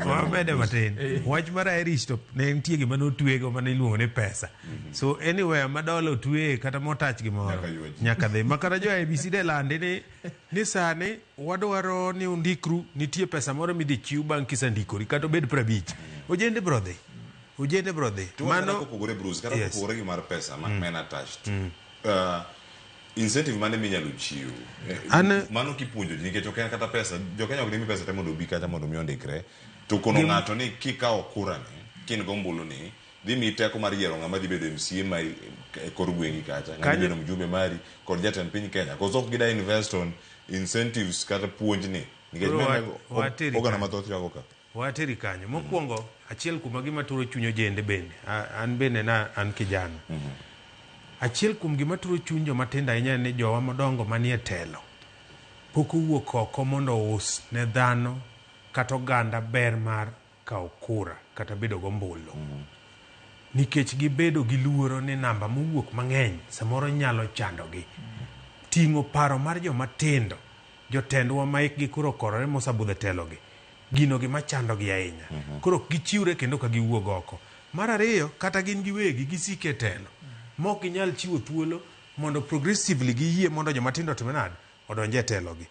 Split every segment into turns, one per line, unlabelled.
wamede matin wach mar Irish to ne nitie gima notwego mane iluongo ni pesa. So anywhere ma dola otwe kata motach gimoro nyaka dhi makara jo ABC de lande ni sani wadwaro ni undikru nitie pesa moro midhi chiw bang' kisandikori kata obed 50. Ojende brodhi
mano kopogore Bruce kata kopogore gi mar pesa men attached incentive mane minyalo chiw mano kipuonjo nikech ok en kata pesa jo Kenya ok dimi pesa te mondo obi kata mondo mi ondikre to kono ng'ato ni kikawo kura ni kin gombulu ni dhi mi teko mar yiero ng'ama dhi bedo MCA ma kor gweng'i kacha ng'ama bedo mjumbe mari kod jatend piny Kenya cause ok gida invest on incentives kata puonj ni nikech ogana mathoth chago ka
wateri kanyo mokwongo achiel kuom gima turo chuny ojende bende an bende an kijana achiel kuom gima turo chuny joma tindo ahinya ni jowa madongo manie telo pok owuok oko mondo us ne dhano kata oganda ber mar kawo kura kata bedo gombulu nikech gibedo gi luoro ni namba mowuok mang'eny samoro nyalo chandogi ting'o paro mar joma tindo jotendwa ma ikgi koro korore mosabudho telogi gino gima chandogi ahinya koro gichiwre kendo ka giwuog oko. Mar ariyo kata gin giwegi gisike telo mok ginyal chiwo thuolo mondo progressively giyie mondo joma tindo timenad odonje e telogi.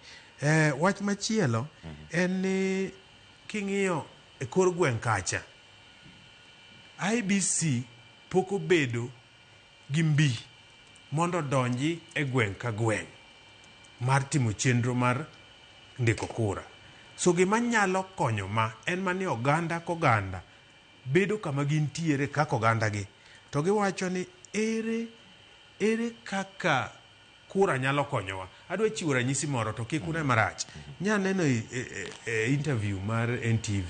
Wach machielo en ni king'iyo e kor gweng' kacha IBC pok obedo gi mbi mondo donji e gweng' ka gweng' mar timo chenro mar ndiko kura. So gima nyalo konyo en mani oganda koganda bedo kama gintiere kaka oganda gi to giwacho ni ere kaka kura nyalo konyowa. Adwa chiwo ranyisi moro to kik une marach. Nyaneno interview mar NTV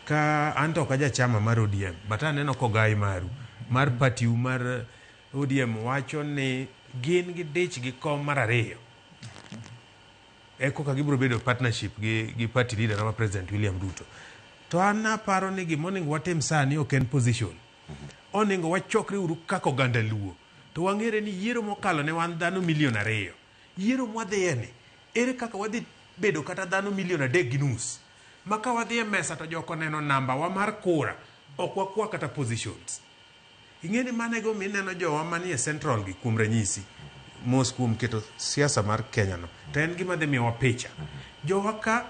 ka anto ka jachama mar ODM but aneno kogai mar party mar ODM wacho ni gin gi dich gi kom mar ariyo eko ka gibro bedo partnership gi party leader ma President William Ruto. To an aparo ni gimonego watim sani ok en position. Onego wachokre uru kako oganda Luo to wang'ere ni yiero mokalo ne wan dhano 2 milion. Yiero mwadhiye ni ere kaka wadhi bedo kata dhano 3.5 milion maka wadhi e mesa to joko neno namba wa mar kura ok wakwa kata positions. Ing'eni manego mineno jowa manie central gi kuom ranyisi mos kuom keto siasa mar Kenya no to en gima dhi miyowa picha jowa ka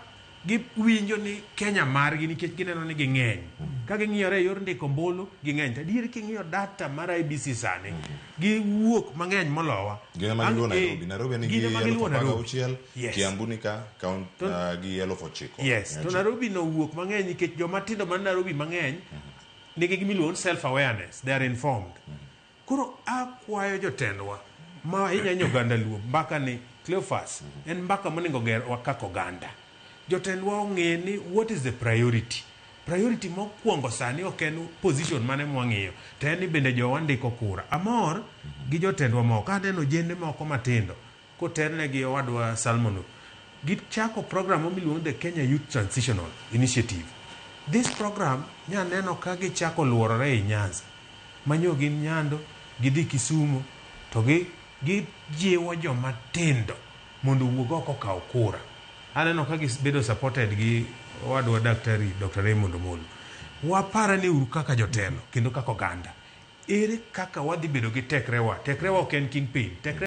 giwinjo ni Kenya margi nikech gineno ni ging'eny ka ging'iyore yor ndiko mbulu ging'eny to adier king'iyo data mar IBC sani giwuok mang'eny molowa
gina Nairobi ni gi Kiambu ni ka gi 9,000.
Yes to Nairobi no wuok mang'eny nikech joma tindo man Nairobi mang'eny nigi gimiluongo self awareness, they are informed. Koro akwayo jotendwa ma inyanyo oganda Luo mbaka ni Cleophas en mbaka monego ger wakako oganda jotendwa ong'e ni what is the priority mokwongo sani ok en position mane mwang'iyo to en ni bende jowa ndiko kura. Amor gi jotendwa moko aneno jende moko matindo koternegi owadwa Salmon gichako program miluongo the Kenya Youth Transitional Initiative. This program nyaneno ka gichako luorore e Nyanza manyo gin Nyando gidhi Kisumu to gijiwo joma tindo mondo wuog oko kawo kura. Aneno ka gibedo supported gi wadwa Daktari Dr. Raymond Omolo. Wapara ni uru kaka jotelo kendo kaka oganda ere kaka wadhi bedo gi tekrewa ok en kingpin